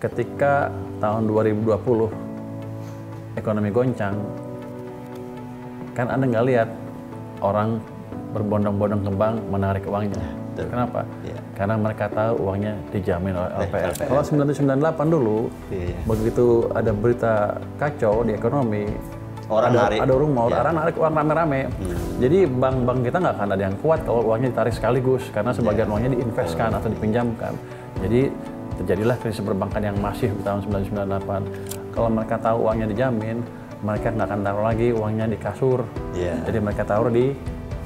ketika tahun 2020 ekonomi goncang, kan Anda nggak lihat orang berbondong-bondong ke bank menarik uangnya. Kenapa? Karena mereka tahu uangnya dijamin oleh LPS. Kalau 1998 dulu, begitu ada berita kacau di ekonomi, ada rumor, orang narik uang rame-rame. Jadi bank-bank kita nggak akan ada yang kuat kalau uangnya ditarik sekaligus, karena sebagian uangnya diinvestkan atau dipinjamkan. Jadi terjadilah krisis perbankan yang masif di tahun 1998. Kalau mereka tahu uangnya dijamin, mereka nggak akan taruh lagi uangnya di kasur. Jadi mereka taruh di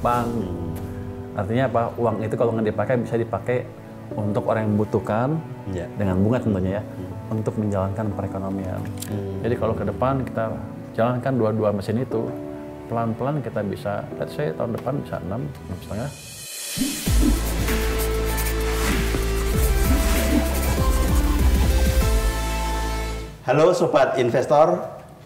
bank. Artinya apa? Uang itu kalau nggak dipakai bisa dipakai untuk orang yang membutuhkan dengan bunga tentunya ya, untuk menjalankan perekonomian. Jadi kalau ke depan kita jalankan dua-dua mesin itu, pelan-pelan kita bisa, let's say tahun depan bisa 6,5. Halo Sobat Investor,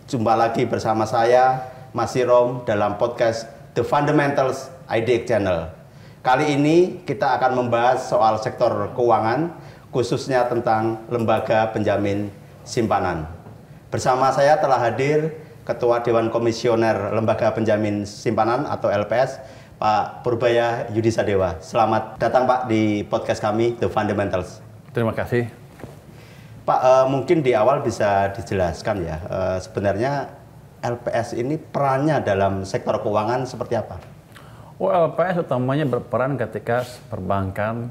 jumpa lagi bersama saya, Mas Sirom, dalam podcast The Fundamentals IDX Channel. Kali ini kita akan membahas soal sektor keuangan, khususnya tentang lembaga penjamin simpanan. Bersama saya telah hadir Ketua Dewan Komisioner Lembaga Penjamin Simpanan atau LPS, Pak Purbaya Yudi Sadewa. Selamat datang Pak di podcast kami The Fundamentals. Terima kasih. Pak, mungkin di awal bisa dijelaskan ya, sebenarnya LPS ini perannya dalam sektor keuangan seperti apa? LPS utamanya berperan ketika perbankan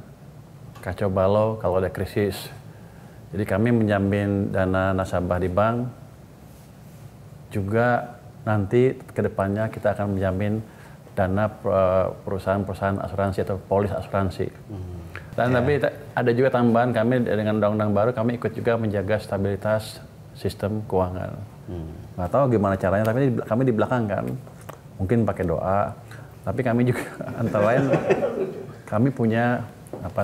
kacau balau kalau ada krisis. Jadi kami menjamin dana nasabah di bank, juga nanti ke depannya kita akan menjamin dana perusahaan-perusahaan asuransi atau polis asuransi. Dan tapi ada juga tambahan, kami dengan undang-undang baru kami ikut juga menjaga stabilitas sistem keuangan. Nggak tahu gimana caranya, tapi kami di belakang kan, mungkin pakai doa. Tapi kami juga antara lain kami punya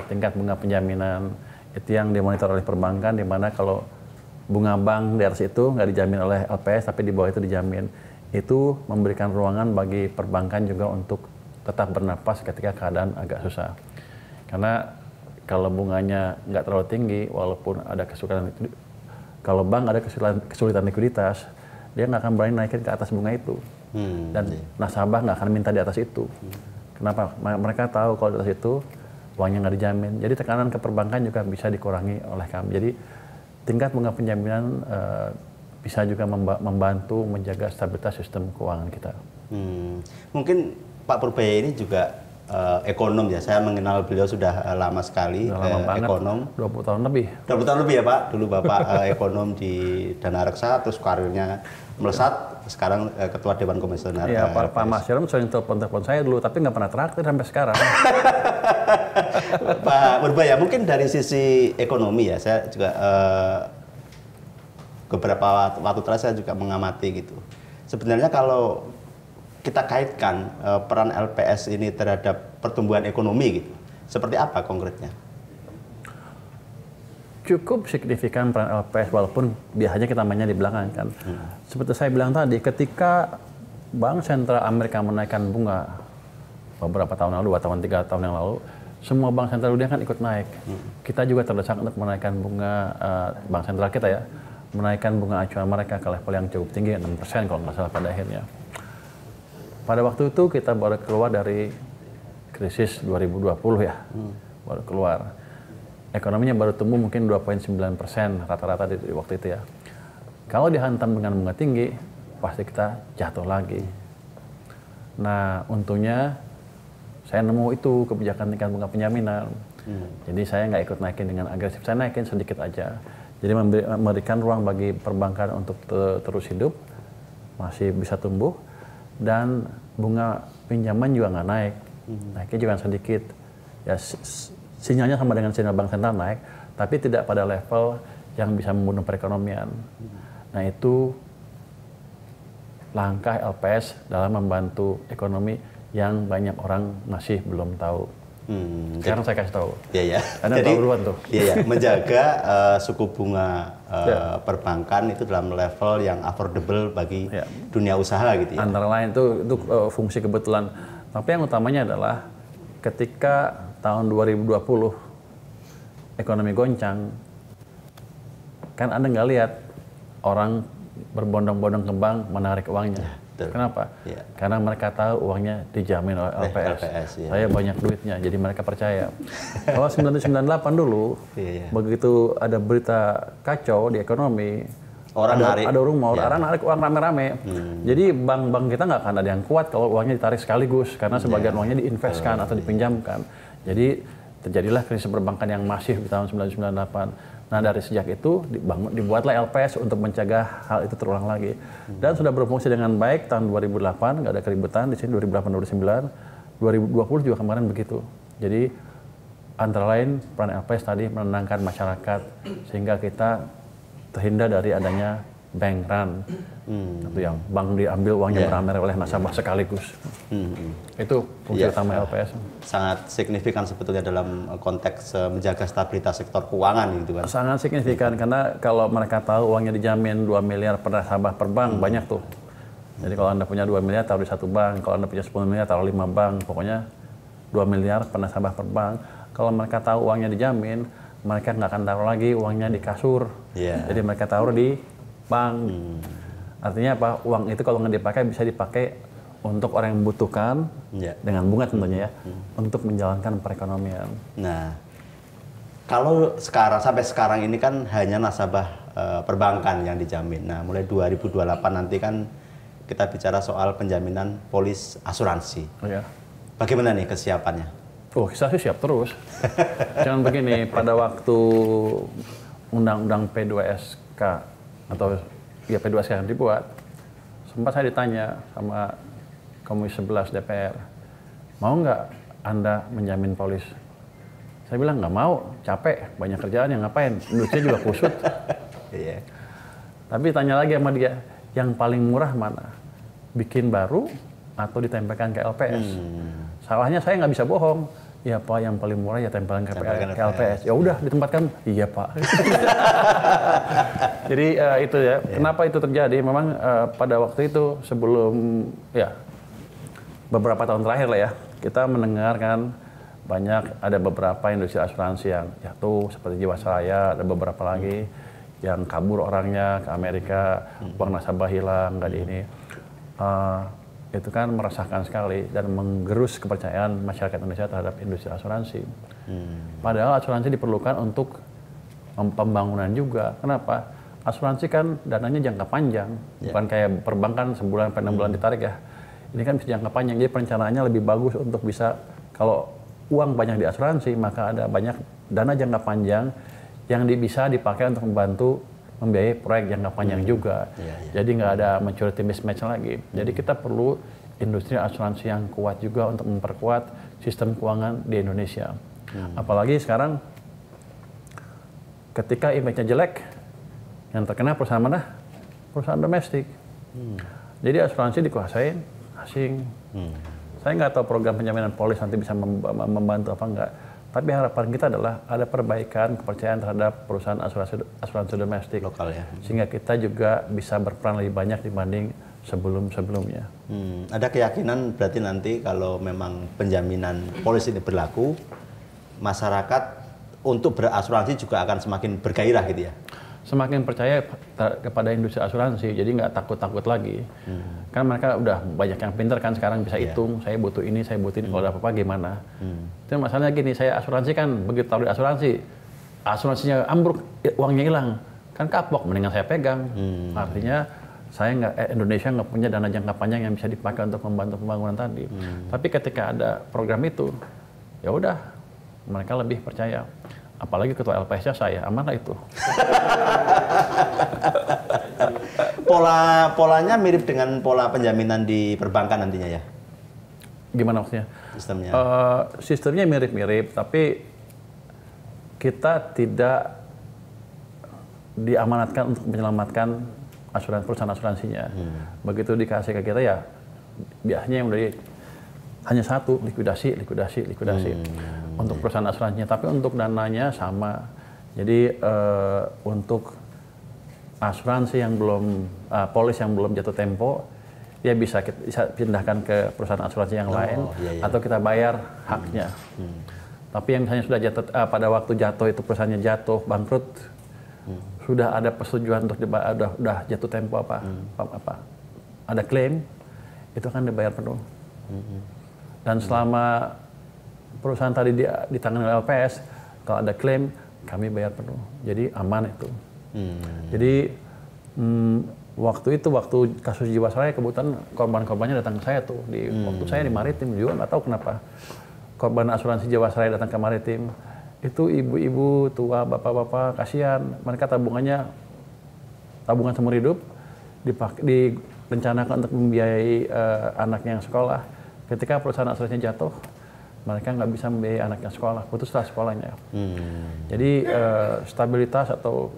tingkat bunga penjaminan itu yang dimonitor oleh perbankan, di mana kalau bunga bank di atas itu nggak dijamin oleh LPS tapi di bawah itu dijamin. Itu memberikan ruangan bagi perbankan juga untuk tetap bernapas ketika keadaan agak susah. Karena kalau bunganya nggak terlalu tinggi, walaupun ada kesulitan, kalau bank ada kesulitan likuiditas, dia nggak akan berani naikin ke atas bunga itu. Dan nasabah nggak akan minta di atas itu. Kenapa? Mereka tahu kalau di atas itu uangnya nggak dijamin. Jadi tekanan ke perbankan juga bisa dikurangi oleh kami. Jadi tingkat bunga penjaminan bisa juga membantu menjaga stabilitas sistem keuangan kita. Mungkin Pak Purbaya ini juga ekonom ya. Saya mengenal beliau sudah lama sekali. Lama banget, ekonom. 20 tahun lebih. 20 tahun lebih ya Pak. Dulu Bapak ekonom di Dana Reksa, terus karirnya melesat. Sekarang Ketua Dewan Komisioner. Iya, Pak Mas Sirom sering telepon saya dulu, tapi nggak pernah traktir sampai sekarang. Pak Purbaya, mungkin dari sisi ekonomi ya, saya juga beberapa waktu terakhir saya juga mengamati gitu. Sebenarnya kalau kita kaitkan peran LPS ini terhadap pertumbuhan ekonomi gitu, seperti apa konkretnya? Cukup signifikan peran LPS, walaupun biasanya kita mainnya di belakang kan. Seperti saya bilang tadi, ketika Bank Sentral Amerika menaikkan bunga beberapa tahun lalu, 2 tahun, 3 tahun yang lalu, semua bank sentral dunia kan ikut naik. Kita juga terdesak untuk menaikkan bunga, bank sentral kita ya, menaikkan bunga acuan mereka ke level yang cukup tinggi, 6% kalau nggak salah pada akhirnya. Pada waktu itu kita baru keluar dari krisis 2020 ya, baru keluar. Ekonominya baru tumbuh mungkin 2,9% rata-rata di waktu itu ya. Kalau dihantam dengan bunga tinggi, pasti kita jatuh lagi. Nah, untungnya saya nemu itu kebijakan tingkat bunga penjaminan. Jadi saya nggak ikut naikin dengan agresif, saya naikin sedikit aja. Jadi memberikan ruang bagi perbankan untuk terus hidup, masih bisa tumbuh, dan bunga pinjaman juga nggak naik. Naiknya juga sedikit. Ya, sinyalnya sama dengan sinyal bank sentral naik, tapi tidak pada level yang bisa membunuh perekonomian. Nah, itu langkah LPS dalam membantu ekonomi yang banyak orang masih belum tahu. Sekarang saya kasih tahu. Iya ya. Karena tahu duluan tuh. Iya ya. Menjaga suku bunga perbankan itu dalam level yang affordable bagi dunia usaha gitu ya. Antara lain itu fungsi kebetulan. Tapi yang utamanya adalah ketika tahun 2020 ekonomi goncang, kan Anda nggak lihat orang berbondong-bondong ke bank menarik uangnya. Betul. Kenapa? Ya. Karena mereka tahu uangnya dijamin oleh LPS. Ya. Saya banyak duitnya, jadi mereka percaya. Kalau 1998 dulu, Iya. begitu ada berita kacau di ekonomi, ada rumor, orang narik uang rame-rame. Jadi bank-bank kita nggak akan ada yang kuat kalau uangnya ditarik sekaligus, karena sebagian uangnya diinvestkan atau dipinjamkan. Jadi terjadilah krisis perbankan yang masif di tahun 1998. Nah dari sejak itu dibuatlah LPS untuk mencegah hal itu terulang lagi. Dan sudah berfungsi dengan baik tahun 2008, nggak ada keributan di sini 2008-2009, 2020 juga kemarin begitu. Jadi antara lain peran LPS tadi menenangkan masyarakat sehingga kita terhindar dari adanya bank run. Itu yang bank diambil uangnya beramai oleh nasabah sekaligus. Itu fungsi utama LPS. Sangat signifikan sebetulnya dalam konteks menjaga stabilitas sektor keuangan gitu kan. Sangat signifikan karena kalau mereka tahu uangnya dijamin 2 miliar per nasabah per bank, banyak tuh. Jadi kalau Anda punya 2 miliar taruh di satu bank, kalau Anda punya 10 miliar taruh 5 bank, pokoknya 2 miliar per nasabah per bank. Kalau mereka tahu uangnya dijamin, mereka nggak akan taruh lagi uangnya di kasur. Jadi mereka taruh di bank. Artinya apa? Uang itu kalau nggak dipakai bisa dipakai untuk orang yang membutuhkan dengan bunga tentunya ya, untuk menjalankan perekonomian. Nah, kalau sampai sekarang ini kan hanya nasabah perbankan yang dijamin. Nah, mulai 2028 nanti kan kita bicara soal penjaminan polis asuransi. Bagaimana nih kesiapannya? Oh, kita sih siap terus. Jangan begini, pada waktu undang-undang P2SK atau ya P2SK yang dibuat, sempat saya ditanya sama Komisi 11 DPR, mau nggak Anda menjamin polis? Saya bilang nggak mau, capek, banyak kerjaan yang ngapain, industri juga kusut. Tapi tanya lagi sama dia, yang paling murah mana? Bikin baru atau ditempelkan ke LPS? Salahnya saya nggak bisa bohong. Ya Pak, yang paling murah ya tempelan ke LPS. Ya udah ditempatkan. Iya Pak. Jadi itu ya. Kenapa itu terjadi? Memang pada waktu itu sebelum ya beberapa tahun terakhir lah ya, kita mendengarkan ada beberapa industri asuransi yang jatuh seperti Jiwasraya, ada beberapa lagi yang kabur orangnya ke Amerika, uang nasabah hilang, nggak di ini. Itu kan meresahkan sekali dan menggerus kepercayaan masyarakat Indonesia terhadap industri asuransi. Padahal asuransi diperlukan untuk pembangunan juga. Kenapa? Asuransi kan dananya jangka panjang, bukan kayak perbankan sebulan sampai 6 bulan ditarik ya. Ini kan bisa jangka panjang, jadi perencanaannya lebih bagus untuk bisa, kalau uang banyak di asuransi, maka ada banyak dana jangka panjang yang bisa dipakai untuk membantu membiayai proyek jangka panjang juga. Jadi nggak ada maturity mismatch lagi. Jadi kita perlu industri asuransi yang kuat juga untuk memperkuat sistem keuangan di Indonesia. Apalagi sekarang ketika image-nya jelek, yang terkena perusahaan mana? Perusahaan domestik. Jadi asuransi dikuasain asing. Saya nggak tahu program penjaminan polis nanti bisa membantu apa enggak. Tapi harapan kita adalah ada perbaikan kepercayaan terhadap perusahaan asuransi domestik lokal ya. Sehingga kita juga bisa berperan lebih banyak dibanding sebelum-sebelumnya. Ada keyakinan berarti nanti kalau memang penjaminan polis ini berlaku, masyarakat untuk berasuransi juga akan semakin bergairah gitu ya? Semakin percaya kepada industri asuransi, jadi nggak takut-takut lagi. Kan mereka udah banyak yang pinter kan sekarang bisa hitung, saya butuh ini, kalau ada apa-apa gimana. Itu masalahnya gini, saya asuransi kan, begitu taruh di asuransinya ambruk, uangnya hilang. Kan kapok, mendingan saya pegang. Artinya Indonesia nggak punya dana jangka panjang yang bisa dipakai untuk membantu pembangunan tadi. Tapi ketika ada program itu, ya udah, mereka lebih percaya. Apalagi ketua LPS-nya saya, amanah itu. Polanya mirip dengan pola penjaminan di perbankan nantinya ya? Gimana maksudnya? Sistemnya? Sistemnya mirip-mirip, tapi kita tidak diamanatkan untuk menyelamatkan perusahaan asuransinya. Begitu dikasih ke kita ya, biasanya yang hanya satu, likuidasi. Untuk perusahaan asuransinya, tapi untuk dananya sama. Jadi untuk asuransi yang polis yang belum jatuh tempo, dia bisa pindahkan ke perusahaan asuransi yang lain, atau kita bayar haknya. Tapi yang misalnya sudah jatuh, pada waktu jatuh itu perusahaannya jatuh, bangkrut, sudah ada persetujuan untuk udah jatuh tempo apa ada klaim, itu akan dibayar penuh. Dan selama perusahaan tadi ditangani oleh LPS, kalau ada klaim kami bayar penuh. Jadi aman itu. Jadi waktu kasus Jiwasraya, kebetulan korban-korbannya datang ke saya tuh waktu saya di Maritim, juga nggak tahu kenapa korban asuransi Jiwasraya datang ke Maritim. Itu ibu-ibu tua, bapak-bapak, kasihan. Mereka tabungan seumur hidup direncanakan untuk membiayai anaknya yang sekolah. Ketika perusahaan asuransinya jatuh, mereka nggak bisa membiayai anaknya sekolah, putuslah sekolahnya. Jadi stabilitas atau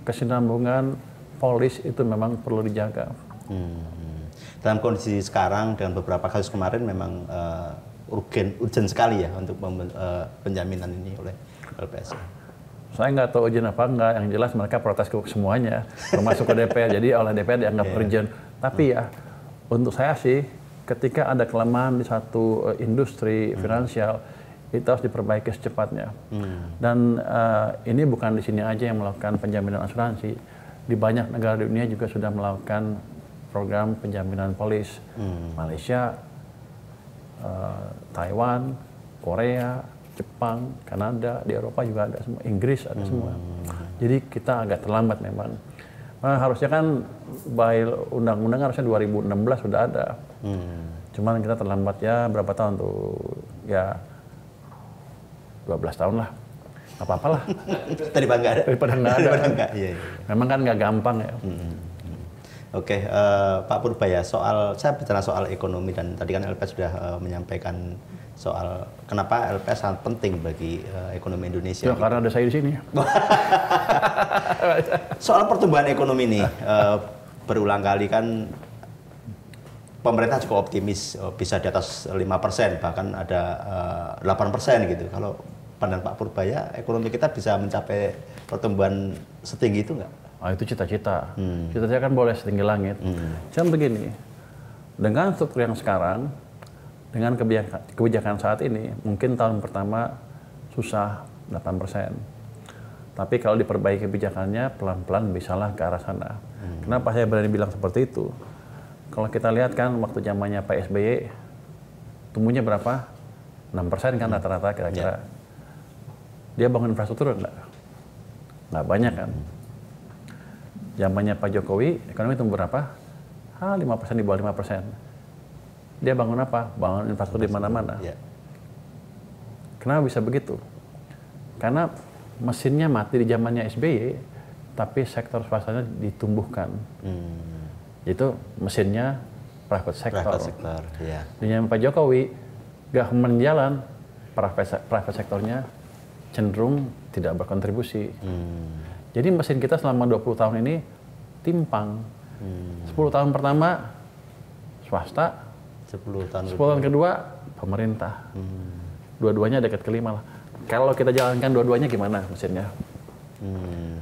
kesinambungan polis itu memang perlu dijaga. Dalam kondisi sekarang dengan beberapa kasus kemarin memang urgent sekali ya untuk penjaminan ini oleh LPS. Saya nggak tahu urgent apa enggak, yang jelas mereka protes ke semuanya, termasuk ke DPR, jadi oleh DPR dianggap urgent. Tapi ya, untuk saya sih, ketika ada kelemahan di satu industri finansial, itu harus diperbaiki secepatnya. Dan ini bukan di sini aja yang melakukan penjaminan asuransi, di banyak negara di dunia juga sudah melakukan program penjaminan polis. Malaysia, Taiwan, Korea, Jepang, Kanada, di Eropa juga ada semua, Inggris ada semua. Jadi kita agak terlambat memang. Nah, harusnya kan by undang-undang harusnya 2016 sudah ada. Cuman kita terlambat ya berapa tahun tuh? Ya 12 tahun lah. Apa-apalah. Daripada nggak ada. Daripada nggak ada. Iya. Memang kan nggak gampang ya. Oke, Pak Purbaya, saya bicara soal ekonomi dan tadi kan LPS sudah menyampaikan soal kenapa LPS sangat penting bagi ekonomi Indonesia. Ya, karena ada saya di sini. Soal pertumbuhan ekonomi ini, berulang kali kan pemerintah cukup optimis bisa di atas 5%, bahkan ada 8% gitu. Kalau pandangan Pak Purbaya, ekonomi kita bisa mencapai pertumbuhan setinggi itu nggak? Itu cita-cita. Cita-cita kan boleh setinggi langit. Cuma begini, dengan struktur yang sekarang, dengan kebijakan saat ini, mungkin tahun pertama susah 8%. Tapi kalau diperbaiki kebijakannya, pelan-pelan bisalah ke arah sana. Kenapa saya berani bilang seperti itu? Kalau kita lihat kan waktu zamannya Pak SBY, tumbuhnya berapa? 6% kan rata-rata kira-kira. Dia bangun infrastruktur enggak? Nggak banyak kan? Zamannya Pak Jokowi, ekonomi tumbuh berapa? 5%, di bawah 5%. Dia bangun apa? Bangun infrastruktur di mana-mana. Kenapa bisa begitu? Karena mesinnya mati di zamannya SBY, tapi sektor swastanya ditumbuhkan. Itu mesinnya private sector. Di zaman Pak Jokowi, government jalan, private sektornya cenderung tidak berkontribusi. Jadi mesin kita selama 20 tahun ini timpang. 10 tahun pertama swasta, 10 tahun kedua pemerintah. Dua-duanya dekat ke 5 lah. Kalau kita jalankan dua-duanya gimana mesinnya?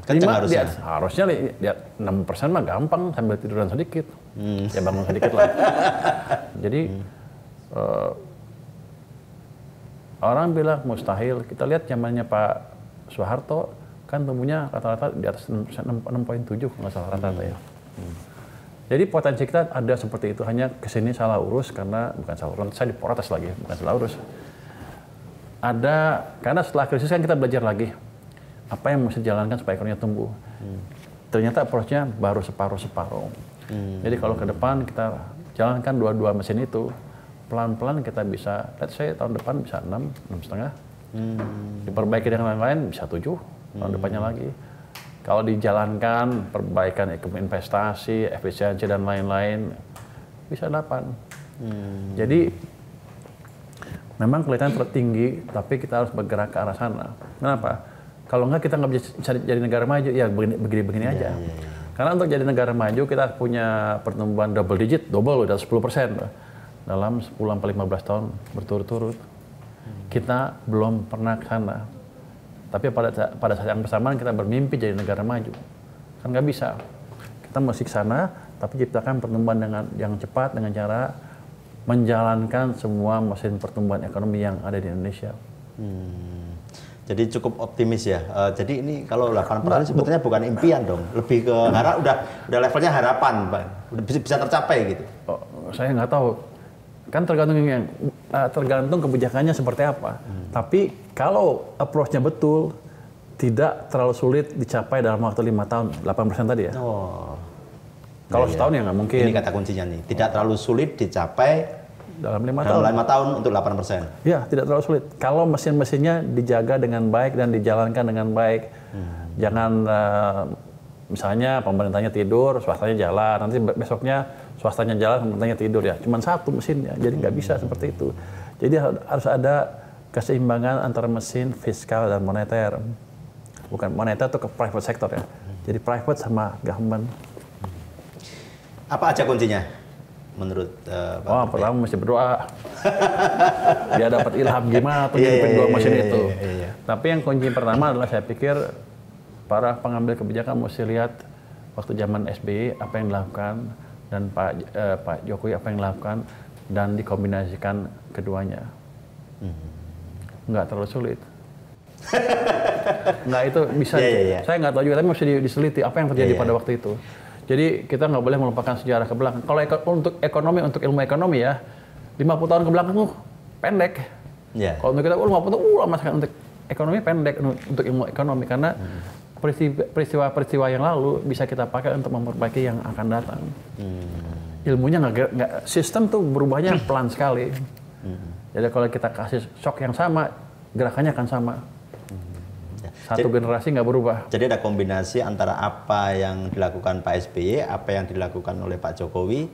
Kencang harusnya. Harusnya lihat 6% mah gampang sambil tiduran sedikit. Ya bangun sedikit lah. Jadi orang bilang mustahil. Kita lihat zamannya Pak Soeharto kan tumbuhnya rata-rata di atas 6,7 nggak salah rata-rata ya. Jadi potensi kita ada seperti itu, hanya kesini salah urus karena bukan salah urus, saya diprotes lagi, bukan salah urus. Ada karena setelah krisis kan kita belajar lagi apa yang mesti dijalankan supaya ekonominya tumbuh. Ternyata approach-nya baru separuh-separuh. Jadi kalau ke depan kita jalankan dua-dua mesin itu, pelan-pelan kita bisa, let's say tahun depan bisa 6,5. Diperbaiki dengan lain-lain bisa 7. Tahun depannya lagi. Kalau dijalankan perbaikan ekonomi investasi, efisiensi dan lain-lain bisa 8. Jadi memang kelihatan tertinggi, tapi kita harus bergerak ke arah sana. Kenapa? Kalau enggak kita nggak bisa jadi negara maju, ya begini-begini aja. Karena untuk jadi negara maju kita punya pertumbuhan double digit, udah 10% dalam 10-15 tahun berturut-turut. Kita belum pernah ke sana. Tapi pada saat yang bersamaan kita bermimpi jadi negara maju. Kan nggak bisa. Kita mesti ke sana, tapi ciptakan pertumbuhan dengan yang cepat dengan cara menjalankan semua mesin pertumbuhan ekonomi yang ada di Indonesia. Jadi cukup optimis ya. Jadi ini kalau 8% sebetulnya bukan impian dong, lebih ke udah levelnya harapan, Pak. Udah bisa tercapai gitu. Oh, saya nggak tahu. Kan tergantung kebijakannya seperti apa. Tapi kalau approach-nya betul, tidak terlalu sulit dicapai dalam waktu 5 tahun, 8% tadi ya. Oh. Kalau setahun ya nggak mungkin. Ini kata kuncinya nih, tidak terlalu sulit dicapai dalam 5 tahun untuk 8%. Ya, tidak terlalu sulit. Kalau mesin-mesinnya dijaga dengan baik dan dijalankan dengan baik. Jangan misalnya pemerintahnya tidur, swastanya jalan. Nanti besoknya swastanya jalan, pemerintahnya tidur ya. Cuman satu mesinnya, jadi nggak bisa seperti itu. Jadi harus ada keseimbangan antara mesin, fiskal, dan moneter. Bukan moneter itu ke private sector ya. Jadi private sama government. Apa aja kuncinya? Menurut Pak pertama mesti berdoa. Dia dapat ilham gimana tuh ngidupin dua mesin itu. Tapi yang kunci pertama adalah saya pikir para pengambil kebijakan mesti lihat waktu zaman SBY apa yang dilakukan dan Pak Jokowi apa yang dilakukan dan dikombinasikan keduanya. Nggak terlalu sulit. Nggak, itu bisa. Saya nggak tahu juga, tapi mesti diseliti apa yang terjadi pada waktu itu. Jadi kita nggak boleh melupakan sejarah ke belakang. Kalau untuk ekonomi, untuk ilmu ekonomi ya, 50 tahun ke belakang tuh pendek. Kalau untuk kita 50 tahun lama sekali. Untuk ekonomi pendek, untuk ilmu ekonomi. Karena peristiwa-peristiwa yang lalu bisa kita pakai untuk memperbaiki yang akan datang. Ilmunya nggak, sistem tuh berubahnya pelan sekali. Jadi kalau kita kasih shock yang sama, gerakannya akan sama. Satu generasi nggak berubah. Jadi ada kombinasi antara apa yang dilakukan Pak SBY, apa yang dilakukan oleh Pak Jokowi,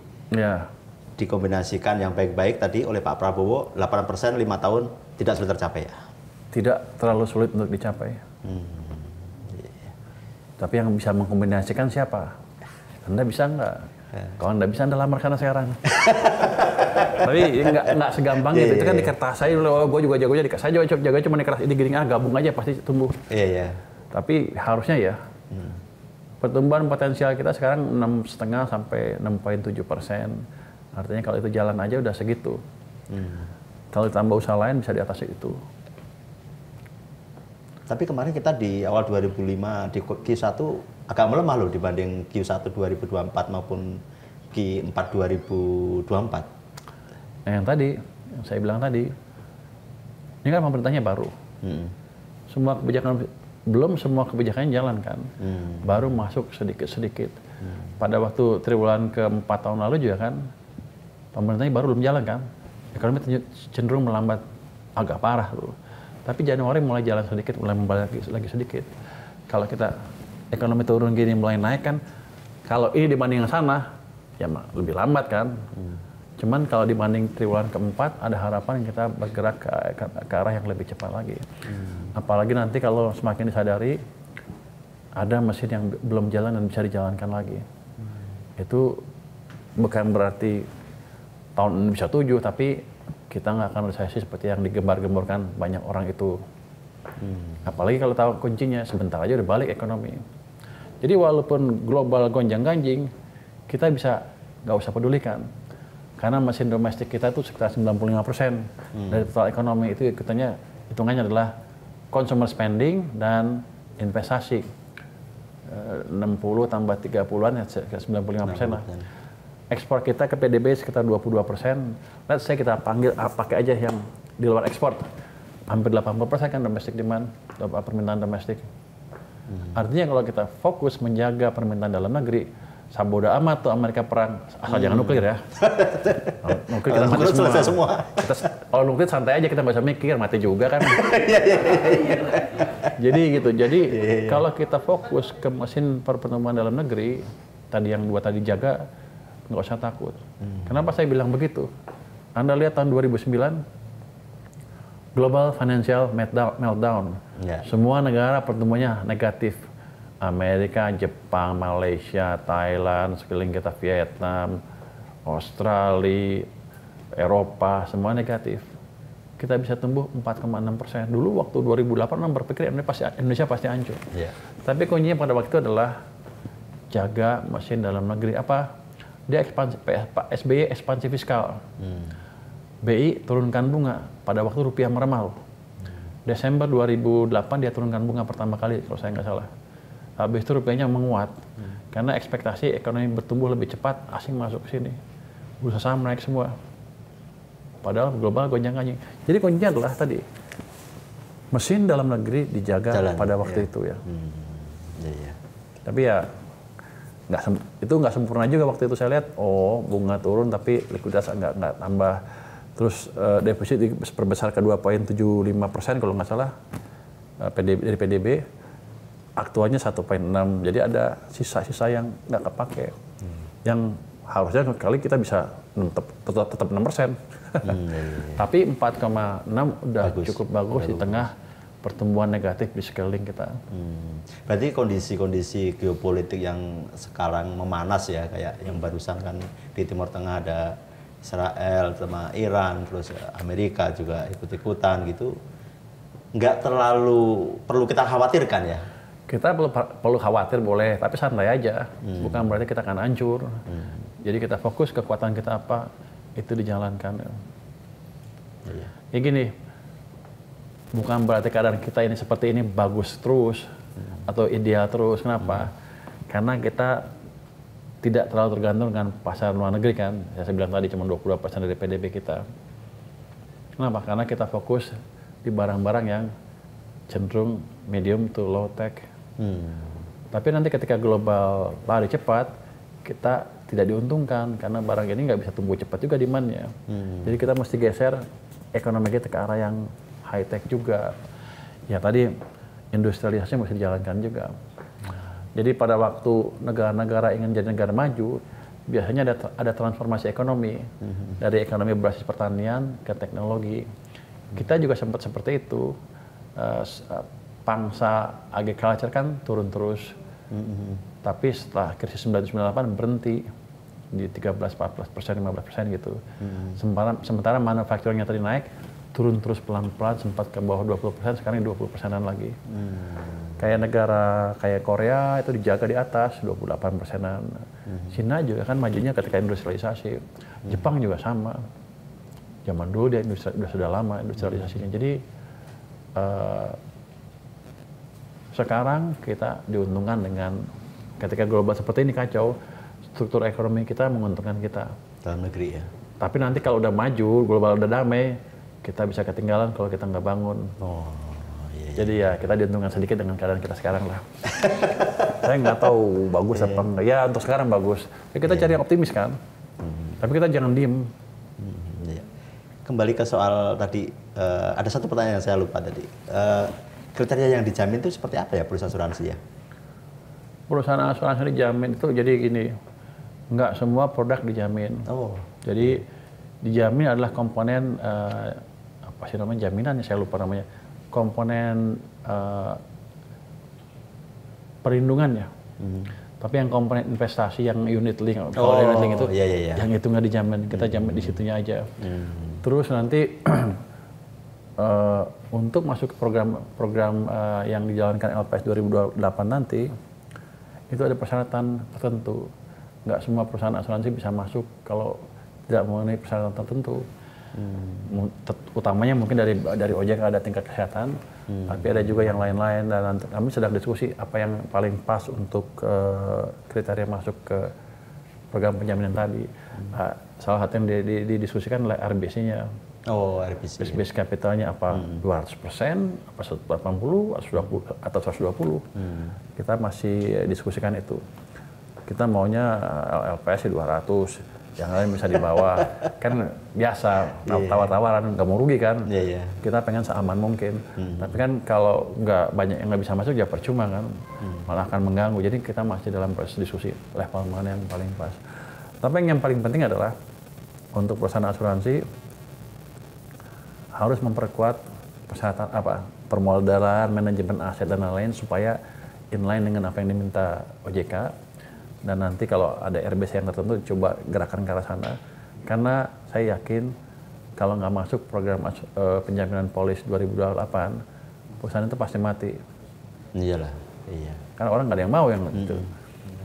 dikombinasikan yang baik-baik tadi oleh Pak Prabowo, 8% 5 tahun tidak sulit tercapai ya? Tidak terlalu sulit untuk dicapai. Tapi yang bisa mengkombinasikan siapa? Anda bisa nggak? Kalau Anda bisa, Anda lamar sana sekarang. Tapi nggak segampang gitu. Itu kan di kertas saya dulu, gue juga jagonya saya jago cuma di kertas ini gini, gabung aja pasti tumbuh. Tapi harusnya ya, pertumbuhan potensial kita sekarang 6,5 sampai 6,7%. Artinya kalau itu jalan aja udah segitu. Kalau ditambah usaha lain bisa di atas itu. Tapi kemarin kita di awal 2005 di Q1 agak melemah loh dibanding Q1 2024 maupun Q4 2024. Nah yang tadi, yang saya bilang tadi, ini kan pemerintahnya baru. Semua kebijakan, belum semua kebijakannya jalan kan. Baru masuk sedikit-sedikit. Pada waktu triwulan ke-4 tahun lalu juga kan, pemerintahnya baru belum jalan kan. Ekonomi cenderung melambat agak parah loh. Tapi Januari mulai jalan sedikit, mulai membalik lagi sedikit. Kalau kita ekonomi turun gini mulai naik kan, kalau ini dibanding yang sana, ya lebih lambat kan. Cuman kalau dibanding triwulan ke-4, ada harapan kita bergerak ke arah yang lebih cepat lagi. Apalagi nanti kalau semakin disadari, ada mesin yang belum jalan dan bisa dijalankan lagi. Itu bukan berarti tahun ini bisa 7, tapi kita nggak akan resesi seperti yang digembar-gemborkan banyak orang itu. Apalagi kalau tahu kuncinya, sebentar aja udah balik ekonomi. Jadi walaupun global gonjang-ganjing, kita bisa nggak usah pedulikan. Karena mesin domestik kita itu sekitar 95% dari total ekonomi. Itu hitungannya adalah consumer spending dan investasi. 60 tambah 30-an ya 95% lah. Ekspor kita ke PDB sekitar 22%. Let's say kita pakai aja yang di luar ekspor. Hampir 80% kan domestic demand, permintaan domestik. Artinya kalau kita fokus menjaga permintaan dalam negeri, sabodo amat tuh Amerika perang, asal jangan nuklir ya. Nuklir kita mati semua. Kalau nuklir santai aja, kita nggak usah mikir, mati juga kan. Jadi gitu. Jadi kalau kita fokus ke mesin pertumbuhan dalam negeri, tadi yang dua tadi jaga, nggak usah takut. Kenapa saya bilang begitu? Anda lihat tahun 2009, global financial meltdown. Semua negara pertumbuhannya negatif. Amerika, Jepang, Malaysia, Thailand, sekeliling kita Vietnam, Australia, Eropa, semua negatif. Kita bisa tumbuh 4,6%. Dulu waktu 2008 orang berpikir Indonesia pasti hancur. Tapi kuncinya pada waktu itu adalah jaga mesin dalam negeri. Apa? Dia ekspansi, Pak SBY ekspansi fiskal. BI turunkan bunga pada waktu rupiah melemah. Desember 2008 dia turunkan bunga pertama kali kalau saya nggak salah. Habis itu rupiahnya menguat karena ekspektasi ekonomi bertumbuh lebih cepat, asing masuk ke sini. Bursa saham naik semua. Padahal global gonjang-ganjing. Jadi kuncinya adalah tadi mesin dalam negeri dijaga pada waktu itu ya. Tapi ya itu nggak sempurna juga waktu itu saya lihat. Oh bunga turun tapi likuiditas nggak tambah. Terus defisit diperbesar ke 2,75% kalau nggak salah dari PDB. Aktualnya 1,6. Jadi ada sisa-sisa yang nggak kepake. Yang harusnya kali kita bisa tetap 6%. Tapi 4,6 udah cukup bagus di tengah pertumbuhan negatif di sekeliling kita. Berarti kondisi-kondisi geopolitik yang sekarang memanas ya, kayak yang barusan kan di Timur Tengah ada Israel sama Iran, terus Amerika juga ikut-ikutan gitu, nggak terlalu perlu kita khawatirkan ya? Kita perlu khawatir boleh, tapi santai aja. Bukan berarti kita akan hancur. Jadi kita fokus kekuatan kita apa, itu dijalankan. Ya gini, bukan berarti keadaan kita ini seperti ini bagus terus atau ideal terus. Kenapa? Karena kita tidak terlalu tergantung dengan pasar luar negeri kan. Saya bilang tadi cuma 22% dari PDB kita. Kenapa? Karena kita fokus di barang-barang yang cenderung medium to low tech. Tapi nanti ketika global lari cepat, kita tidak diuntungkan karena barang ini nggak bisa tumbuh cepat juga demand-nya. Jadi kita mesti geser ekonomi kita ke arah yang high tech juga. Ya tadi industrialisasi mesti dijalankan juga. Jadi pada waktu negara-negara ingin jadi negara maju, biasanya ada transformasi ekonomi dari ekonomi berbasis pertanian ke teknologi. Kita juga sempat seperti itu. Pangsa agriculture kan turun terus. Tapi setelah krisis 1998 berhenti di 13-14%, 15% gitu. Sementara manufacturing-nya tadi naik, turun terus pelan-pelan, sempat ke bawah 20%, sekarang 20%-an lagi. Kayak negara kayak Korea itu dijaga di atas 28%-an. Cina juga kan majunya ketika industrialisasi. Jepang juga sama. Zaman dulu dia sudah lama industrialisasinya. Jadi sekarang kita diuntungkan dengan ketika global seperti ini kacau, struktur ekonomi kita menguntungkan kita. Dalam negeri ya. Tapi nanti kalau udah maju, global udah damai, kita bisa ketinggalan kalau kita nggak bangun. Jadi ya kita diuntungkan sedikit dengan keadaan kita sekarang lah. Saya nggak tahu bagus apa enggak. Ya untuk sekarang bagus. Ya, kita cari yang optimis kan. Tapi kita jangan diem. Kembali ke soal tadi, ada satu pertanyaan yang saya lupa tadi. Kriteria yang dijamin itu seperti apa ya perusahaan asuransi ya? Perusahaan asuransi dijamin itu jadi gini, nggak semua produk dijamin. Jadi dijamin adalah komponen apa sih namanya jaminan? Saya lupa namanya. Komponen perlindungannya. Tapi yang komponen investasi yang unit link, kalau unit link itu, yang itu nggak dijamin. Kita jamin di situnya aja. Terus nanti untuk masuk ke program yang dijalankan LPS 2028 nanti, itu ada persyaratan tertentu. Nggak semua perusahaan asuransi bisa masuk kalau tidak memenuhi persyaratan tertentu. Utamanya mungkin dari OJK ada tingkat kesehatan, tapi ada juga yang lain-lain. Dan kami sedang diskusi apa yang paling pas untuk kriteria masuk ke program penjaminan tadi. Salah satu yang didiskusikan adalah RBC-nya. RBC. Risk-based capitalnya apa 200%, apa 180, atau 120. Kita masih diskusikan itu. Kita maunya LPS 200, yang lain bisa di bawah. Kan biasa, tawar-tawaran, nggak mau rugi kan. Kita pengen seaman mungkin. Tapi kan kalau nggak banyak yang nggak bisa masuk, ya percuma kan. Malah akan mengganggu. Jadi kita masih dalam proses diskusi level mana yang paling pas. Tapi yang paling penting adalah untuk perusahaan asuransi harus memperkuat persyaratan permodalan, manajemen aset dan lain-lain supaya inline dengan apa yang diminta OJK. Dan nanti kalau ada RBC yang tertentu coba gerakan ke arah sana. Karena saya yakin kalau nggak masuk program penjaminan polis 2028, perusahaan itu pasti mati. Iyalah. Karena orang nggak ada yang mau yang itu.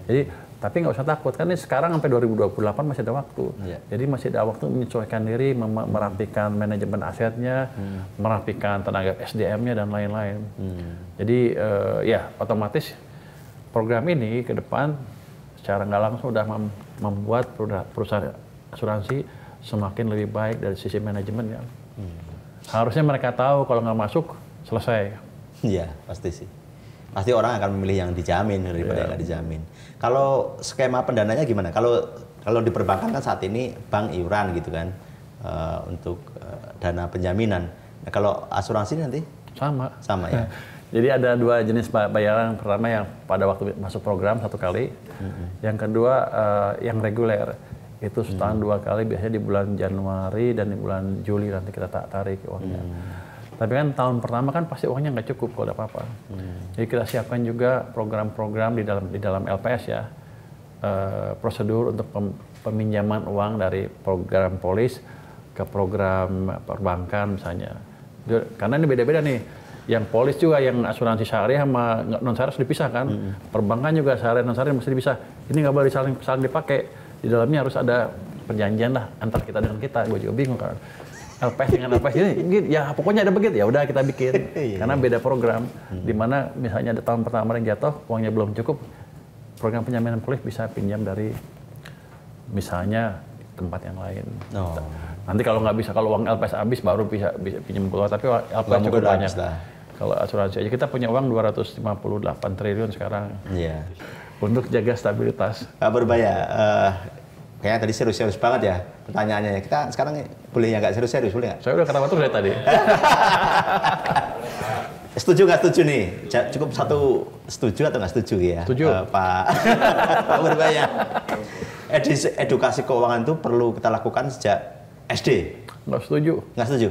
Jadi Tapi nggak usah takut, kan ini sekarang sampai 2028 masih ada waktu. Jadi masih ada waktu menyesuaikan diri, merapikan manajemen asetnya, merapikan tenaga SDM-nya dan lain-lain. Jadi ya otomatis program ini ke depan secara nggak langsung sudah membuat perusahaan asuransi semakin lebih baik dari sisi manajemennya. Harusnya mereka tahu kalau nggak masuk selesai. Iya, pasti sih. Pasti orang akan memilih yang dijamin daripada yang nggak dijamin. Kalau skema pendananya gimana? Kalau di perbankan kan saat ini bank iuran gitu kan untuk dana penjaminan. Nah, kalau asuransi nanti sama ya. Jadi ada 2 jenis bayaran. Pertama yang pada waktu masuk program 1 kali, yang kedua yang reguler itu setahun 2 kali, biasanya di bulan Januari dan di bulan Juli nanti kita tarik uangnya. Tapi kan tahun pertama kan pasti uangnya nggak cukup kalau ada apa-apa. Jadi kita siapkan juga program-program di dalam LPS ya, prosedur untuk peminjaman uang dari program polis ke program perbankan misalnya. Karena ini beda-beda nih. Yang polis juga, yang asuransi syariah sama non syariah harus dipisah kan. Perbankan juga syariah non syariah mesti dipisah. Ini nggak boleh saling dipakai. Di dalamnya harus ada perjanjian lah antar kita dengan kita. Gue juga bingung kan. LPS dengan LPS ini, ya pokoknya ada begitu, ya udah kita bikin. Karena beda program, di mana misalnya ada tahun pertama yang jatuh, uangnya belum cukup, program penjaminan polis bisa pinjam dari misalnya tempat yang lain. Nanti kalau nggak bisa, kalau uang LPS habis baru bisa pinjam keluar, tapi LPS cukup banyak. Kalau asuransi aja kita punya uang 258 triliun sekarang. Untuk jaga stabilitas. Berbahaya. Kayaknya tadi serius-serius banget ya pertanyaannya. Kita sekarang boleh ya nggak serius-serius, boleh nggak? Saya udah ketawa terus dari tadi. Setuju nggak setuju nih? Cukup 1 setuju atau nggak setuju ya? Setuju. Pak Berbahaya. Edukasi keuangan itu perlu kita lakukan sejak SD. Nggak setuju. Nggak setuju?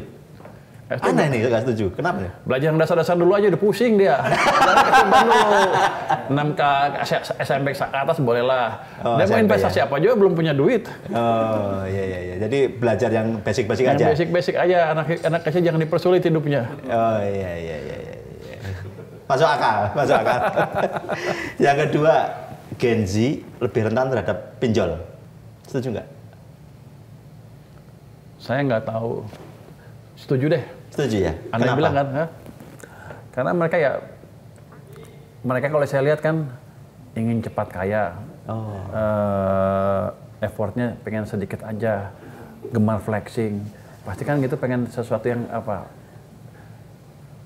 Aneh nih nggak setuju. Kenapa nih? Belajar yang dasar-dasar dulu aja udah pusing dia. Dulu 6 ke SMP ke atas bolehlah. Dia mau investasi apa juga belum punya duit. Oh iya. Jadi belajar yang basic-basic aja. Yang basic-basic aja. Anak kecil jangan dipersulit hidupnya. Oh iya. Masuk akal. Yang kedua, Gen Z lebih rentan terhadap pinjol. Setuju nggak? Saya nggak tahu. Setuju deh. Setuju ya? Anda bilang kan? Karena mereka kalau saya lihat kan ingin cepat kaya. Effortnya pengen sedikit aja. Gemar flexing. Pasti kan gitu pengen sesuatu yang apa?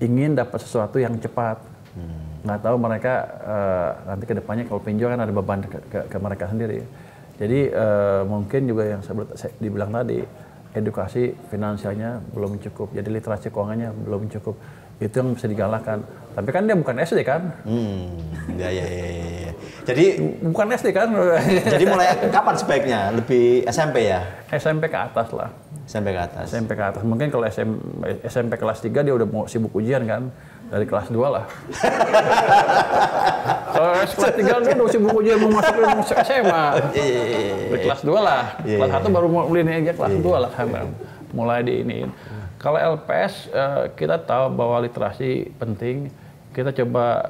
Ingin dapat sesuatu yang cepat. Nggak tahu mereka nanti ke depannya kalau pinjol kan ada beban ke mereka sendiri. Jadi mungkin juga yang saya dibilang tadi, edukasi finansialnya belum cukup, jadi literasi keuangannya belum cukup. Itu yang bisa digalakkan. Tapi kan dia bukan SD kan? Iya. Jadi bukan SD kan? Jadi mulai kapan sebaiknya? Lebih SMP ya? SMP ke atas lah. SMP ke atas. Mungkin kalau SMP kelas 3 dia udah mau sibuk ujian kan? Dari kelas 2 lah. Kalau kelas 3 dia udah sibuk ujian mau masuk SMA. Dari kelas 2 lah. Kelas 1 baru mulai ini aja, kelas 2 lah. Mulai diiniin. Kalau LPS, kita tahu bahwa literasi penting. Kita coba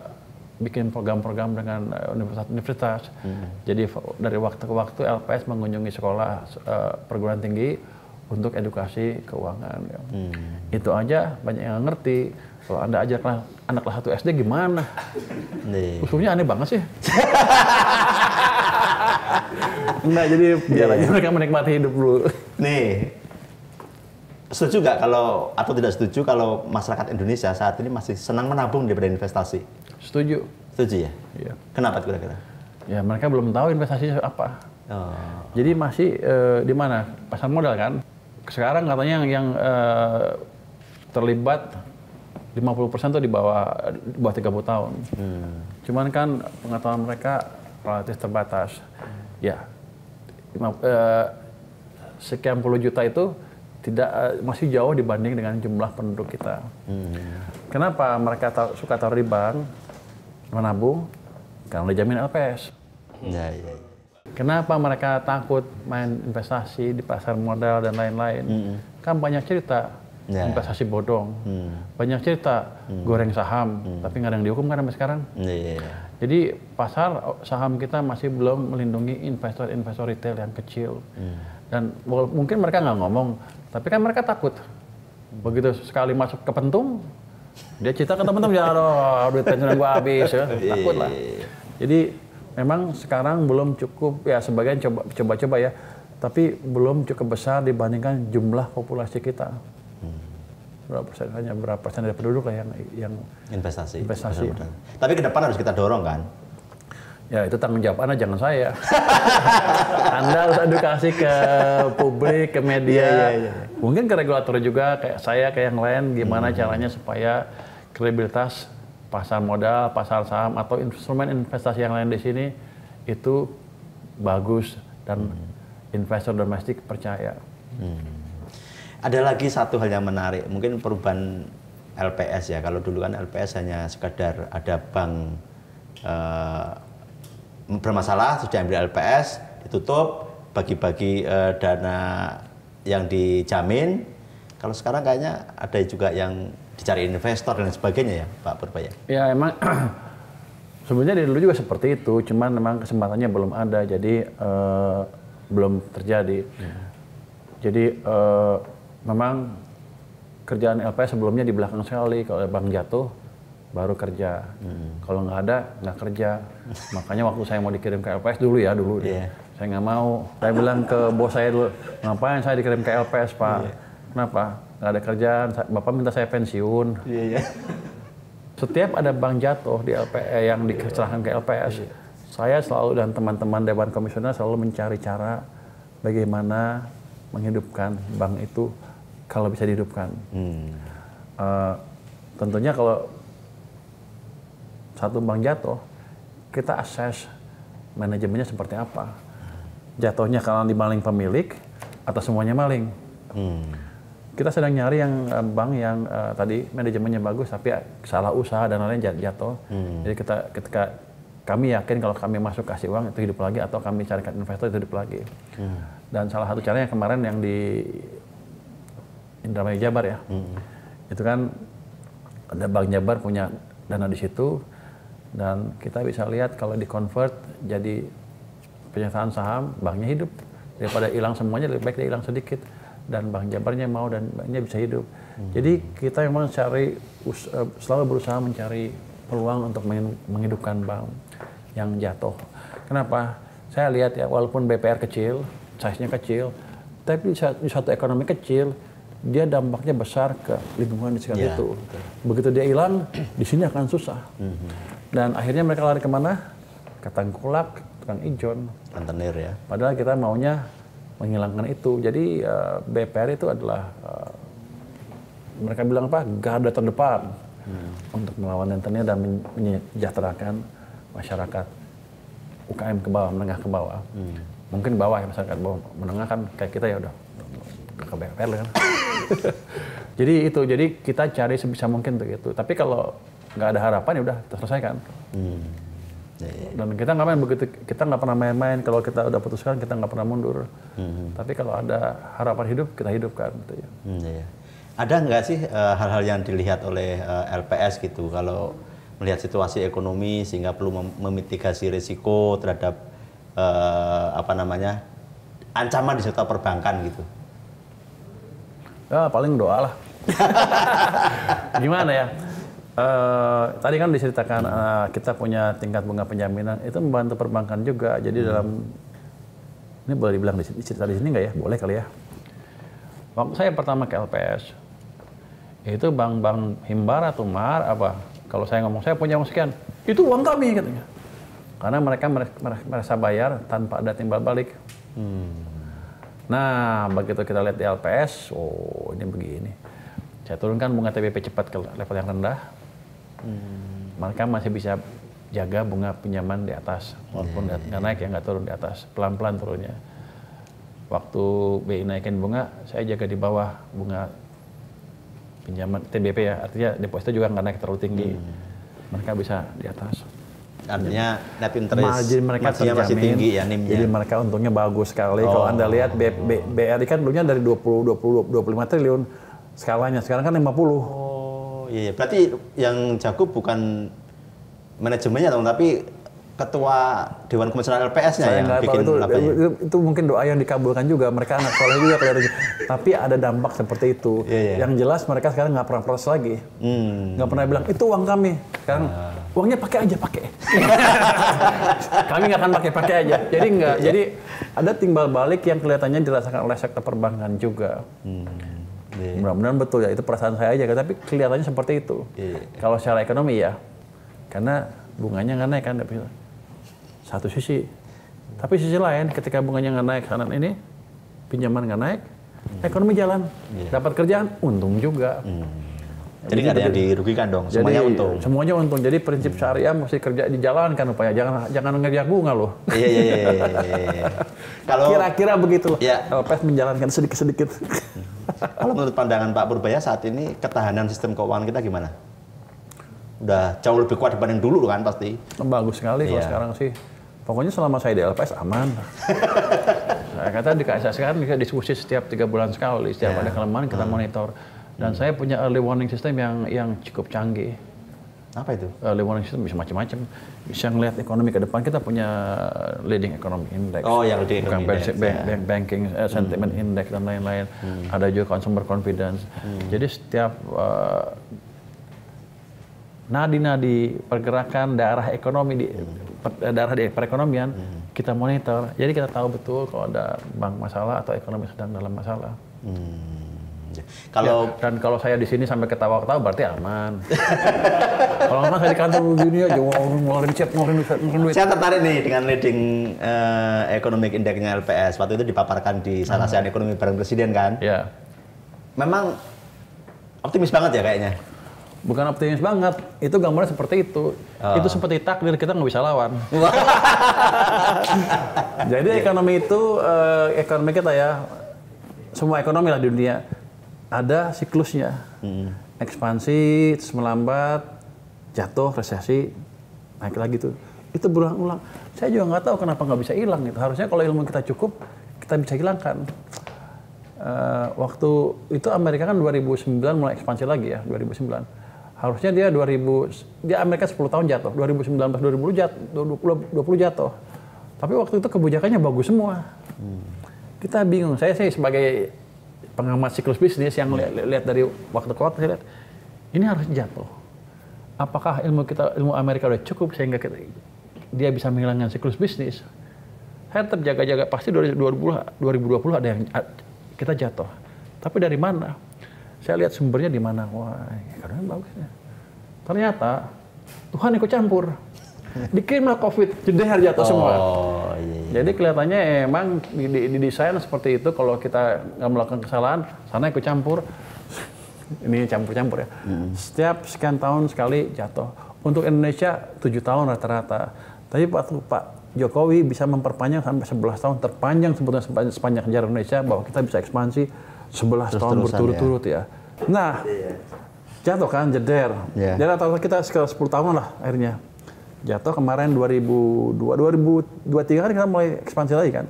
bikin program-program dengan universitas. Jadi dari waktu ke waktu LPS mengunjungi sekolah perguruan tinggi untuk edukasi keuangan. Itu aja banyak yang ngerti. Kalau Anda ajak anak kelas 1 SD gimana? Usulnya aneh banget sih. Enggak, jadi biar aja mereka menikmati hidup dulu. Nih, setuju nggak atau tidak setuju kalau masyarakat Indonesia saat ini masih senang menabung daripada investasi? Setuju. Setuju ya? Iya. Kenapa kira-kira? Ya mereka belum tahu investasinya apa. Jadi masih di mana? Pasar modal kan? Sekarang katanya yang terlibat 50% tuh di bawah 30 tahun. Cuman kan pengetahuan mereka relatif terbatas. Ya, sekian puluh juta itu masih jauh dibanding dengan jumlah penduduk kita. Kenapa mereka suka taruh di bank, menabung? Karena udah jamin LPS. Ya. Kenapa mereka takut main investasi di pasar modal dan lain-lain? Kan banyak cerita. Investasi bodong, banyak cerita goreng saham, tapi nggak ada yang dihukum kan sampai sekarang. Jadi pasar saham kita masih belum melindungi investor-investor retail yang kecil. Dan mungkin mereka nggak ngomong, tapi kan mereka takut. Begitu sekali masuk ke pentung, dia cerita ke teman-teman, ya duit pensiunan gua habis, ya. Takut lah. Jadi memang sekarang belum cukup, ya sebagian coba-coba ya, tapi belum cukup besar dibandingkan jumlah populasi kita. Berapa persen dari penduduk lah yang investasi. Tapi ke depan harus kita dorong kan? Ya itu tanggung jawab Anda, jangan saya. Anda harus edukasi ke publik, ke media, mungkin ke regulator juga, kayak saya, kayak yang lain, gimana caranya supaya kredibilitas pasar modal, pasar saham atau instrumen investasi yang lain di sini itu bagus dan investor domestik percaya. Ada lagi satu hal yang menarik, mungkin perubahan LPS ya. Kalau dulu kan LPS hanya sekadar ada bank bermasalah, sudah ambil LPS, ditutup, bagi-bagi dana yang dijamin. Kalau sekarang kayaknya ada juga yang dicari investor dan sebagainya ya, Pak Purba ya? Ya emang sebenarnya dari dulu juga seperti itu, cuman memang kesempatannya belum ada, jadi belum terjadi. Jadi memang kerjaan LPS sebelumnya di belakang sekali, kalau bank jatuh baru kerja, kalau nggak ada nggak kerja. Makanya waktu saya mau dikirim ke LPS dulu, saya nggak mau. Saya bilang ke bos saya dulu, ngapain saya dikirim ke LPS Pak? Kenapa? Nggak ada kerjaan, Bapak minta saya pensiun. Setiap ada bank jatuh di LPS yang diserahkan ke LPS, saya selalu dan teman-teman Dewan Komisioner selalu mencari cara bagaimana menghidupkan bank itu kalau bisa dihidupkan. Tentunya kalau satu bank jatuh, kita assess manajemennya seperti apa. Jatuhnya karena dimaling pemilik atau semuanya maling. Kita sedang nyari yang bank yang tadi manajemennya bagus tapi salah usaha dan lain-lain jatuh. Jadi ketika kami yakin kalau kami masuk kasih uang itu hidup lagi, atau kami carikan investor itu hidup lagi. Dan salah satu caranya kemarin yang di Indramayu Jabar ya, itu kan ada Bank Jabar punya dana di situ, dan kita bisa lihat kalau di convert jadi penyertaan saham, banknya hidup. Daripada hilang semuanya, lebih baik dia hilang sedikit dan Bank Jabarnya mau dan banknya bisa hidup. Jadi kita memang selalu berusaha mencari peluang untuk menghidupkan bank yang jatuh. Kenapa? Saya lihat ya, walaupun BPR kecil, size-nya kecil, tapi di satu ekonomi kecil, dia dampaknya besar ke lingkungan di sekitar itu. Begitu dia hilang, di sini akan susah. Dan akhirnya mereka lari kemana? Ke tengkulak, tukang ijon. Rentenir ya. Padahal kita maunya menghilangkan itu. Jadi BPR itu adalah, mereka bilang apa? Garda terdepan untuk melawan rentenir dan menyejahterakan masyarakat UKM ke bawah, menengah ke bawah. Mungkin bawah ya, masyarakat bawah, menengah kan kayak kita ya udah ke BPR kan. Jadi kita cari sebisa mungkin untuk itu. Tapi kalau nggak ada harapan ya udah terselesaikan. Dan kita nggak main begitu, kita nggak pernah main-main. Kalau kita udah putuskan kita nggak pernah mundur. Tapi kalau ada harapan hidup kita hidupkan. Gitu ya. Ada nggak sih hal-hal yang dilihat oleh LPS gitu kalau melihat situasi ekonomi sehingga perlu memitigasi risiko terhadap ancaman di sektor perbankan gitu? Ya paling doa lah. Gimana ya? Tadi kan diceritakan kita punya tingkat bunga penjaminan itu membantu perbankan juga. Jadi dalam ini boleh dibilang dicerita di sini nggak ya? Boleh kali ya. Waktu saya pertama ke LPS itu bank-bank Himbara atau Mar apa? Kalau saya ngomong saya punya uang sekian, itu uang kami katanya. Karena mereka merasa bayar tanpa ada timbal balik. Nah, begitu kita lihat di LPS, oh ini begini. Saya turunkan bunga TBP cepat ke level yang rendah. Mereka masih bisa jaga bunga pinjaman di atas. Walaupun nggak naik ya, nggak turun di atas. Pelan-pelan turunnya. Waktu BI naikin bunga, saya jaga di bawah bunga pinjaman TBP ya. Artinya deposito juga nggak naik terlalu tinggi. Mereka bisa di atas. Artinya net interest margin mereka terjamin, masih tinggi ya NIM-nya. Jadi mereka untungnya bagus sekali. Kalau Anda lihat BRI kan dulunya dari 25 triliun skalanya, sekarang kan 50. Oh iya, berarti yang jago bukan manajemennya dong, tapi ketua Dewan Komisioner LPS-nya Saya yang nggak tahu bikin itu mungkin doa yang dikabulkan juga. Mereka anak soleh juga kelihatannya. Tapi ada dampak seperti itu. Yang jelas mereka sekarang nggak pernah protes lagi. Nggak pernah bilang itu uang kami. Sekarang uangnya pakai aja pakai. Kami nggak akan pakai aja. Jadi nggak. Jadi ada timbal balik yang kelihatannya dirasakan oleh sektor perbankan juga. Mudah-mudahan betul ya. Itu perasaan saya aja. Tapi kelihatannya seperti itu. Kalau secara ekonomi ya, karena bunganya nggak naik kan. Satu sisi, tapi sisi lain ketika bunganya nggak naik kanan ini, pinjaman nggak naik, ekonomi jalan, dapat kerjaan, untung juga. Jadi nggak ada yang dirugikan dong, semuanya untung. Semuanya untung. Jadi prinsip syariah mesti kerja dijalankan upaya, jangan ngerjak bunga loh. Iya. Kalau kira-kira begitu loh. Ya. LPS menjalankan sedikit-sedikit. Kalau menurut pandangan Pak Purbaya saat ini ketahanan sistem keuangan kita gimana? Udah jauh lebih kuat dibanding dulu kan pasti. Bagus sekali kalau sekarang sih. Pokoknya selama saya di LPS aman. Saya kata di KSS kan kita diskusi setiap 3 bulan sekali, setiap ada kelemahan kita monitor. Dan saya punya early warning system yang cukup canggih. Apa itu? Early warning system bisa macam-macam. Bisa ngelihat ekonomi ke depan, kita punya leading economic index. Oh, yang leading economic index. Banking sentiment index dan lain-lain. Ada juga consumer confidence. Jadi setiap nadi-nadi pergerakan daerah ekonomi daerah di perekonomian kita monitor. Jadi kita tahu betul kalau ada bank masalah atau ekonomi sedang dalam masalah. Dan kalau saya di sini sampai ketawa-ketawa berarti aman. Kalau nggak saya di kantor begini aja ngeluarin duit. Saya tertarik nih dengan leading economic index-nya LPS. Waktu itu dipaparkan di salah satu ekonomi bareng presiden kan. Ya. Memang optimis banget ya kayaknya. Bukan optimis banget, itu gambarnya seperti itu. Itu seperti takdir, kita nggak bisa lawan. Jadi ekonomi itu, ekonomi kita ya, semua ekonomi lah di dunia, ada siklusnya. Ekspansi, terus melambat, jatuh, resesi, naik lagi tuh. Itu berulang-ulang. Saya juga nggak tahu kenapa nggak bisa hilang gitu. Harusnya kalau ilmu kita cukup, kita bisa hilangkan. Waktu itu Amerika kan 2009 mulai ekspansi lagi ya, 2009. Harusnya dia Amerika 10 tahun jatuh, 2019 2020 jatuh. Tapi waktu itu kebijakannya bagus semua. Kita bingung. Saya sebagai pengamat siklus bisnis yang lihat dari waktu ke waktu, saya lihat ini harus jatuh. Apakah ilmu Amerika udah cukup sehingga dia bisa menghilangkan siklus bisnis? Saya tetap jaga-jaga, pasti 2020 ada yang kita jatuh. Tapi dari mana? Saya lihat sumbernya di mana. Wah, karena bagusnya. Ternyata Tuhan ikut campur. Dikirimlah COVID, jeder jatuh semua. Iya. Jadi kelihatannya emang didesain seperti itu. Kalau kita nggak melakukan kesalahan, sana ikut campur. Ini campur-campur ya. Setiap sekian tahun sekali jatuh. Untuk Indonesia 7 tahun rata-rata. Tapi Pak Jokowi bisa memperpanjang sampai 11 tahun, terpanjang sebetulnya sepanjang sejarah Indonesia, bahwa kita bisa ekspansi 11 tahun berturut-turut ya. Nah, jatuh kan, jeder. Jadi rata-rata kita sekitar 10 tahun lah akhirnya. Jatuh kemarin 2023 kan kita mulai ekspansi lagi kan.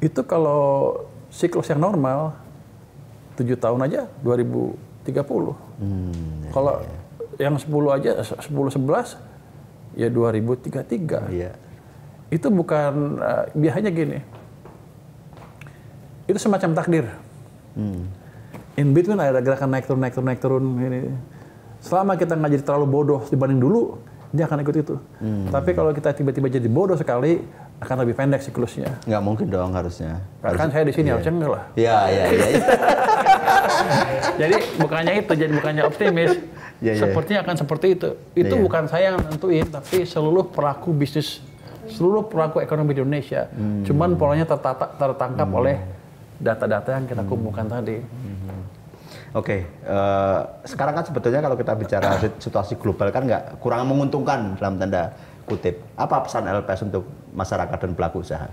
Itu kalau siklus yang normal, 7 tahun aja 2030. Kalau yang 10 aja, 10-11, ya 2033. Itu bukan, biasanya gini. Itu semacam takdir. In between ada gerakan naik turun ini. Selama kita nggak jadi terlalu bodoh dibanding dulu, dia akan ikut itu. Tapi kalau kita tiba-tiba jadi bodoh sekali, akan lebih pendek siklusnya. Nggak mungkin dong harusnya. Kan saya di sini harusnya enggak lah. Iya. Jadi bukannya optimis. Sepertinya akan seperti itu. Itu bukan saya yang nentuin, tapi seluruh pelaku bisnis, seluruh pelaku ekonomi di Indonesia. Cuman polanya tertangkap oleh data-data yang kita kumpulkan tadi. Oke, sekarang kan sebetulnya kalau kita bicara situasi global kan nggak kurang menguntungkan dalam tanda kutip. Apa pesan LPS untuk masyarakat dan pelaku usaha?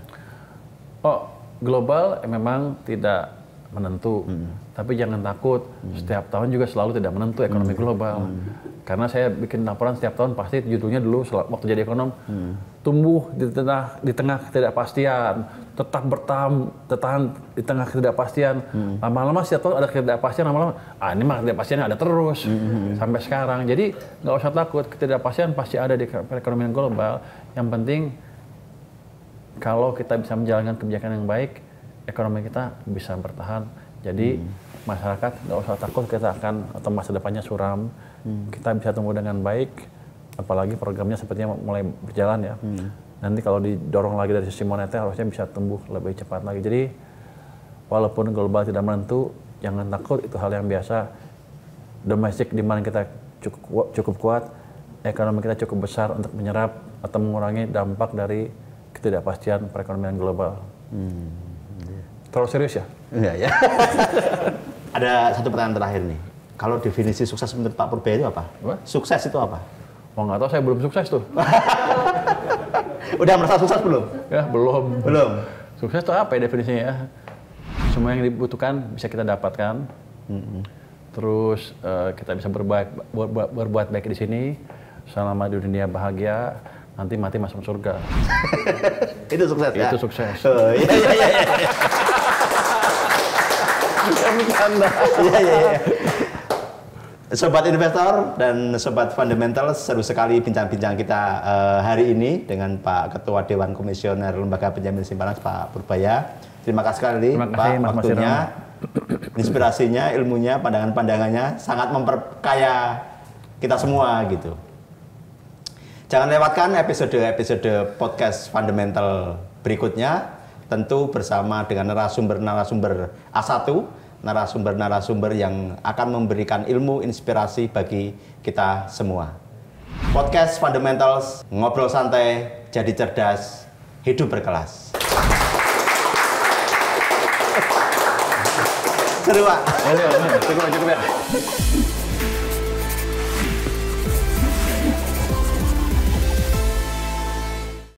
Global memang tidak menentu. Tapi jangan takut, setiap tahun juga selalu tidak menentu ekonomi global. Karena saya bikin laporan setiap tahun pasti judulnya dulu waktu jadi ekonom, tumbuh di tengah ketidakpastian, tetap bertahan di tengah ketidakpastian. Lama-lama setiap tahun ada ketidakpastian, lama-lama ini mah ketidakpastian ada terus sampai sekarang. Jadi nggak usah takut, ketidakpastian pasti ada di perekonomian global. Yang penting kalau kita bisa menjalankan kebijakan yang baik, ekonomi kita bisa bertahan. Jadi masyarakat nggak usah takut kita akan atau masa depannya suram. Kita bisa tumbuh dengan baik, apalagi programnya sepertinya mulai berjalan ya. Nanti kalau didorong lagi dari sisi moneter harusnya bisa tumbuh lebih cepat lagi. Jadi walaupun global tidak menentu, jangan takut, itu hal yang biasa. Domestic demand kita cukup kuat, ekonomi kita cukup besar untuk menyerap atau mengurangi dampak dari ketidakpastian perekonomian global. Terlalu serius ya? Enggak ya. Ada satu pertanyaan terakhir nih. Kalau definisi sukses menurut Pak Purbaya itu apa? Sukses itu apa? Oh nggak tahu, saya belum sukses tuh. Udah merasa sukses belum? Ya belum. Belum. Sukses itu apa ya definisinya ya? Semua yang dibutuhkan bisa kita dapatkan. Terus kita bisa berbuat baik di sini. Selama di dunia bahagia, nanti mati masuk surga. Itu sukses ya? Itu sukses. Oh, iya. Iya. Sobat investor dan sobat fundamental, seru sekali bincang-bincang kita hari ini dengan Pak Ketua Dewan Komisioner Lembaga Penjamin Simpanan Pak Purbaya. Terima kasih sekali Pak, waktunya, inspirasinya, ilmunya, pandangan-pandangannya sangat memperkaya kita semua gitu. Jangan lewatkan episode-episode podcast fundamental berikutnya, tentu bersama dengan narasumber-narasumber A1, narasumber-narasumber yang akan memberikan ilmu inspirasi bagi kita semua. Podcast Fundamentals, ngobrol santai, jadi cerdas, hidup berkelas. Seru Pak? Cukup ya.